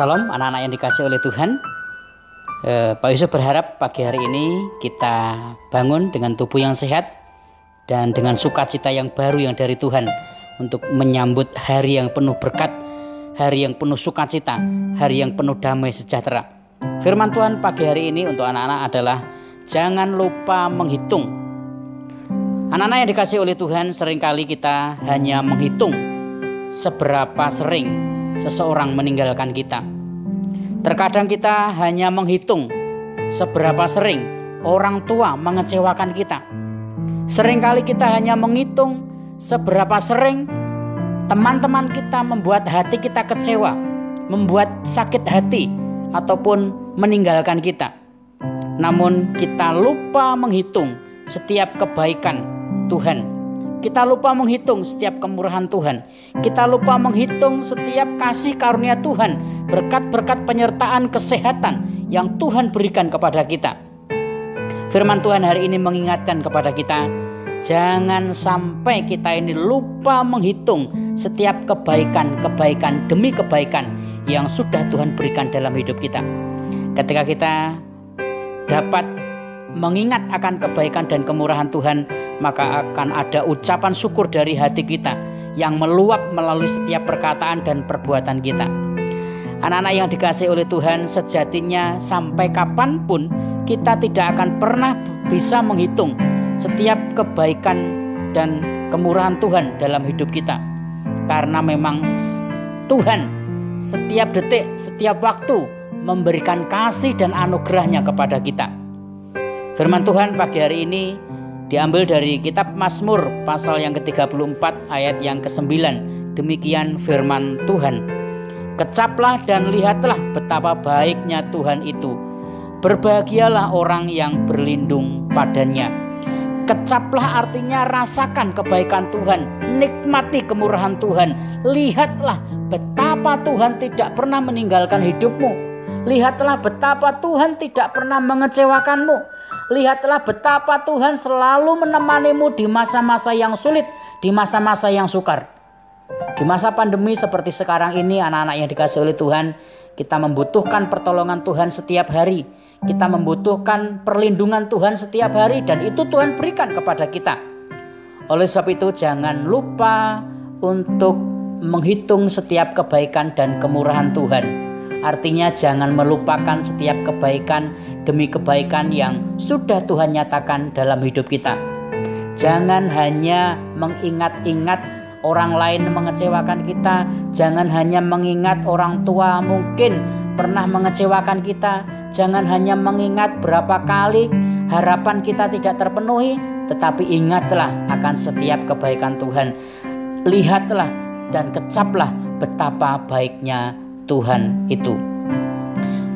Salam anak-anak yang dikasih oleh Tuhan. Pak Yusuf berharap pagi hari ini kita bangun dengan tubuh yang sehat dan dengan sukacita yang baru yang dari Tuhan untuk menyambut hari yang penuh berkat, hari yang penuh sukacita, hari yang penuh damai sejahtera. Firman Tuhan pagi hari ini untuk anak-anak adalah jangan lupa menghitung. Anak-anak yang dikasih oleh Tuhan, seringkali kita hanya menghitung seberapa sering seseorang meninggalkan kita. Terkadang kita hanya menghitung seberapa sering orang tua mengecewakan kita. Seringkali kita hanya menghitung seberapa sering teman-teman kita membuat hati kita kecewa, membuat sakit hati ataupun meninggalkan kita. Namun kita lupa menghitung setiap kebaikan Tuhan. Kita lupa menghitung setiap kemurahan Tuhan. Kita lupa menghitung setiap kasih karunia Tuhan, berkat-berkat penyertaan kesehatan yang Tuhan berikan kepada kita. Firman Tuhan hari ini mengingatkan kepada kita, jangan sampai kita ini lupa menghitung setiap kebaikan demi kebaikan yang sudah Tuhan berikan dalam hidup kita. Ketika kita dapat mengingat akan kebaikan dan kemurahan Tuhan, maka akan ada ucapan syukur dari hati kita yang meluap melalui setiap perkataan dan perbuatan kita. Anak-anak yang dikasihi oleh Tuhan, sejatinya sampai kapanpun kita tidak akan pernah bisa menghitung setiap kebaikan dan kemurahan Tuhan dalam hidup kita. Karena memang Tuhan setiap detik, setiap waktu memberikan kasih dan anugerahnya kepada kita. Firman Tuhan pagi hari ini diambil dari kitab Mazmur pasal yang ke-34 ayat yang ke-9. Demikian firman Tuhan. Kecaplah dan lihatlah betapa baiknya Tuhan itu. Berbahagialah orang yang berlindung padanya. Kecaplah artinya rasakan kebaikan Tuhan, nikmati kemurahan Tuhan. Lihatlah betapa Tuhan tidak pernah meninggalkan hidupmu. Lihatlah betapa Tuhan tidak pernah mengecewakanmu. Lihatlah betapa Tuhan selalu menemanimu di masa-masa yang sulit, di masa-masa yang sukar. Di masa pandemi seperti sekarang ini, anak-anak yang dikasihi oleh Tuhan, kita membutuhkan pertolongan Tuhan setiap hari. Kita membutuhkan perlindungan Tuhan setiap hari, dan itu Tuhan berikan kepada kita. Oleh sebab itu jangan lupa untuk menghitung setiap kebaikan dan kemurahan Tuhan. Artinya jangan melupakan setiap kebaikan demi kebaikan yang sudah Tuhan nyatakan dalam hidup kita. Jangan hanya mengingat-ingat orang lain mengecewakan kita. Jangan hanya mengingat orang tua mungkin pernah mengecewakan kita. Jangan hanya mengingat berapa kali harapan kita tidak terpenuhi. Tetapi ingatlah akan setiap kebaikan Tuhan. Lihatlah dan kecaplah betapa baiknya Tuhan itu.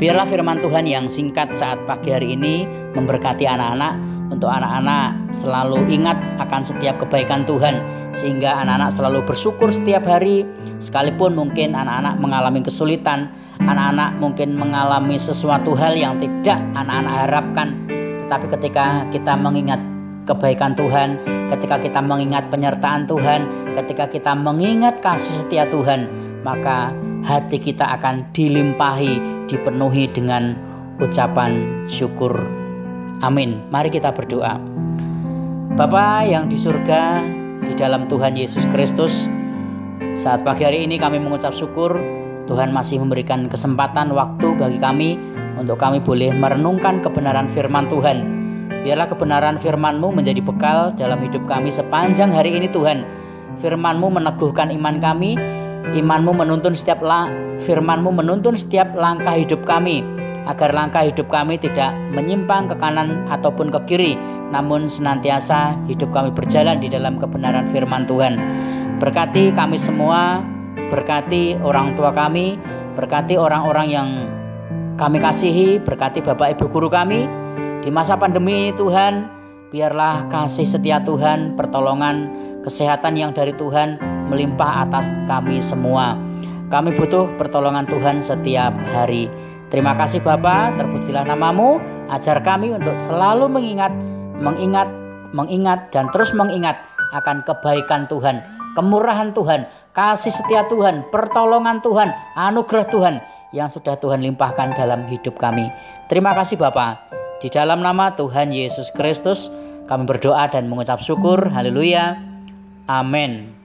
Biarlah firman Tuhan yang singkat saat pagi hari ini memberkati anak-anak. Untuk anak-anak selalu ingat akan setiap kebaikan Tuhan, sehingga anak-anak selalu bersyukur setiap hari. Sekalipun mungkin anak-anak mengalami kesulitan, anak-anak mungkin mengalami sesuatu hal yang tidak anak-anak harapkan, tetapi ketika kita mengingat kebaikan Tuhan, ketika kita mengingat penyertaan Tuhan, ketika kita mengingat kasih setia Tuhan, maka hati kita akan dilimpahi, dipenuhi dengan ucapan syukur. Amin. Mari kita berdoa. Bapa yang di surga, di dalam Tuhan Yesus Kristus, saat pagi hari ini kami mengucap syukur. Tuhan masih memberikan kesempatan waktu bagi kami untuk kami boleh merenungkan kebenaran firman Tuhan. Biarlah kebenaran firman-Mu menjadi bekal dalam hidup kami sepanjang hari ini Tuhan. Firman-Mu meneguhkan iman kami. Iman-Mu menuntun firman-Mu menuntun setiap langkah hidup kami, agar langkah hidup kami tidak menyimpang ke kanan ataupun ke kiri, namun senantiasa hidup kami berjalan di dalam kebenaran firman Tuhan. Berkati kami semua, berkati orang tua kami, berkati orang-orang yang kami kasihi, berkati Bapak Ibu guru kami di masa pandemi Tuhan. Biarlah kasih setia Tuhan, pertolongan, kesehatan yang dari Tuhan melimpah atas kami semua. Kami butuh pertolongan Tuhan setiap hari. Terima kasih Bapa, terpujilah nama-Mu. Ajar kami untuk selalu mengingat dan terus mengingat akan kebaikan Tuhan kemurahan Tuhan, kasih setia Tuhan, pertolongan Tuhan, anugerah Tuhan yang sudah Tuhan limpahkan dalam hidup kami. Terima kasih Bapa. Di dalam nama Tuhan Yesus Kristus kami berdoa dan mengucap syukur. Haleluya. Amin.